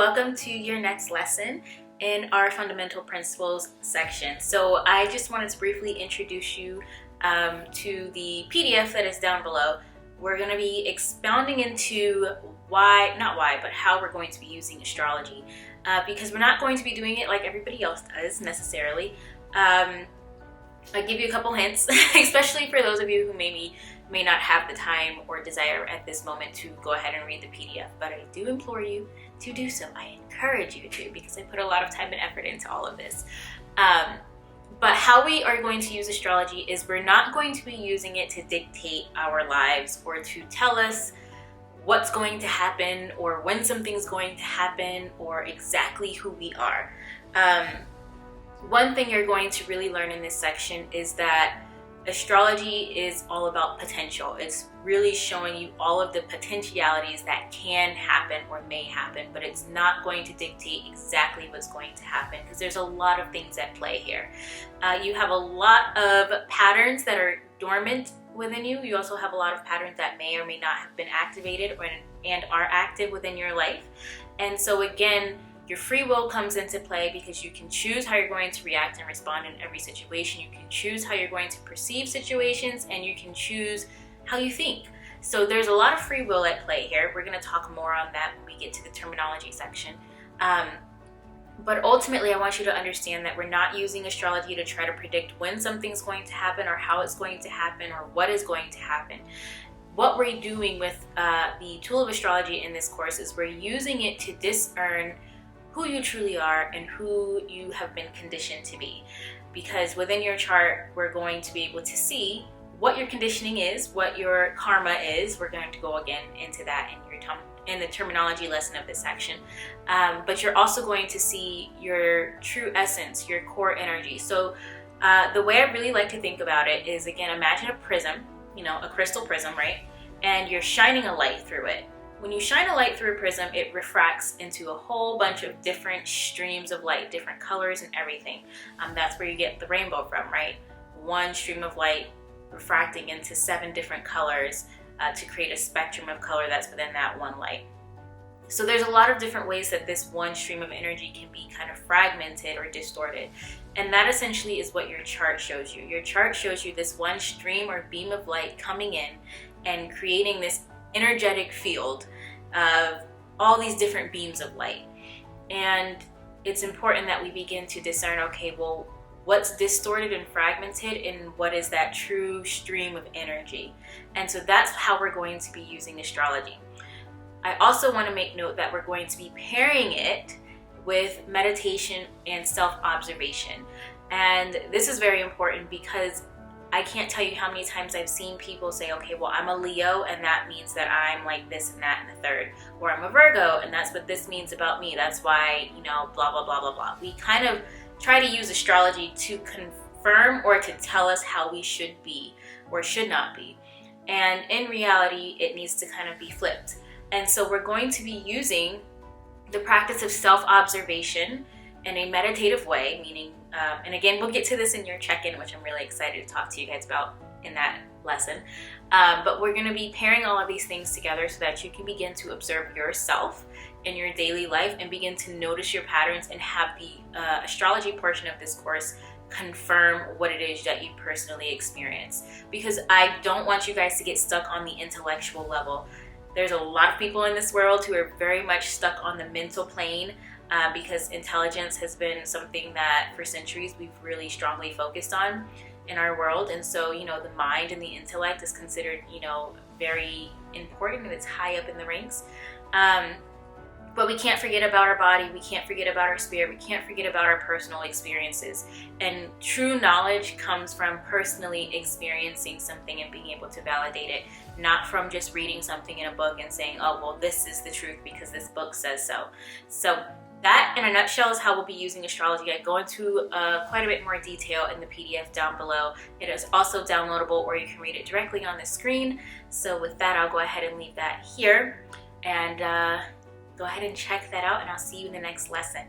welcome to your next lesson in our fundamental principles section. So I just wanted to briefly introduce you to the PDF that is down below. We're going to be expounding into how we're going to be using astrology, because we're not going to be doing it like everybody else does necessarily. I'll give you a couple hints, especially for those of you who may not have the time or desire at this moment to go ahead and read the PDF, but I do implore you to do so. I encourage you to, because I put a lot of time and effort into all of this. But how we are going to use astrology is we're not going to be using it to dictate our lives or to tell us what's going to happen or when something's going to happen or exactly who we are. One thing you're going to really learn in this section is that astrology is all about potential. It's really showing you all of the potentialities that can happen or may happen, but it's not going to dictate exactly what's going to happen because there's a lot of things at play here. You have a lot of patterns that are dormant within you. You also have a lot of patterns that may or may not have been activated and are active within your life. And so again, your free will comes into play because you can choose how you're going to react and respond in every situation. You can choose how you're going to perceive situations, and you can choose how you think. So there's a lot of free will at play here. We're going to talk more on that when we get to the terminology section. But ultimately, I want you to understand that we're not using astrology to try to predict when something's going to happen or how it's going to happen or what is going to happen. What we're doing with the Tool of Astrology in this course is we're using it to discern who you truly are and who you have been conditioned to be. Because within your chart, we're going to be able to see what your conditioning is, what your karma is. We're going to go again into that in the terminology lesson of this section. But you're also going to see your true essence, your core energy. So the way I really like to think about it is, again, imagine a prism, a crystal prism, right? And you're shining a light through it. When you shine a light through a prism, it refracts into a whole bunch of different streams of light, different colors and everything. That's where you get the rainbow from, right? One stream of light refracting into 7 different colors to create a spectrum of color that's within that one light. So there's a lot of different ways that this one stream of energy can be kind of fragmented or distorted. And that essentially is what your chart shows you. Your chart shows you this one stream or beam of light coming in and creating this energetic field of all these different beams of light. And it's important that we begin to discern, okay, well, what's distorted and fragmented and what is that true stream of energy? And so that's how we're going to be using astrology. I also want to make note that we're going to be pairing it with meditation and self-observation. And this is very important because I can't tell you how many times I've seen people say, okay, well, I'm a Leo and that means that I'm like this and that and the third. Or I'm a Virgo and that's what this means about me. That's why, blah, blah, blah, blah, blah. We kind of try to use astrology to confirm or to tell us how we should be or should not be. And in reality, it needs to kind of be flipped. And so we're going to be using the practice of self-observation in a meditative way, meaning, and again, we'll get to this in your check-in, which I'm really excited to talk to you guys about in that lesson. But we're going to be pairing all of these things together so that you can begin to observe yourself in your daily life and begin to notice your patterns and have the astrology portion of this course confirm what it is that you personally experience. Because I don't want you guys to get stuck on the intellectual level. There's a lot of people in this world who are very much stuck on the mental plane, because intelligence has been something that for centuries we've really strongly focused on in our world. And so, the mind and the intellect is considered, very important and it's high up in the ranks. But we can't forget about our body, we can't forget about our spirit, we can't forget about our personal experiences. And true knowledge comes from personally experiencing something and being able to validate it, not from just reading something in a book and saying, oh, well, this is the truth because this book says so. So that, in a nutshell, is how we'll be using astrology. I go into quite a bit more detail in the PDF down below. It is also downloadable, or you can read it directly on the screen. So with that, I'll go ahead and leave that here. And go ahead and check that out, and I'll see you in the next lesson.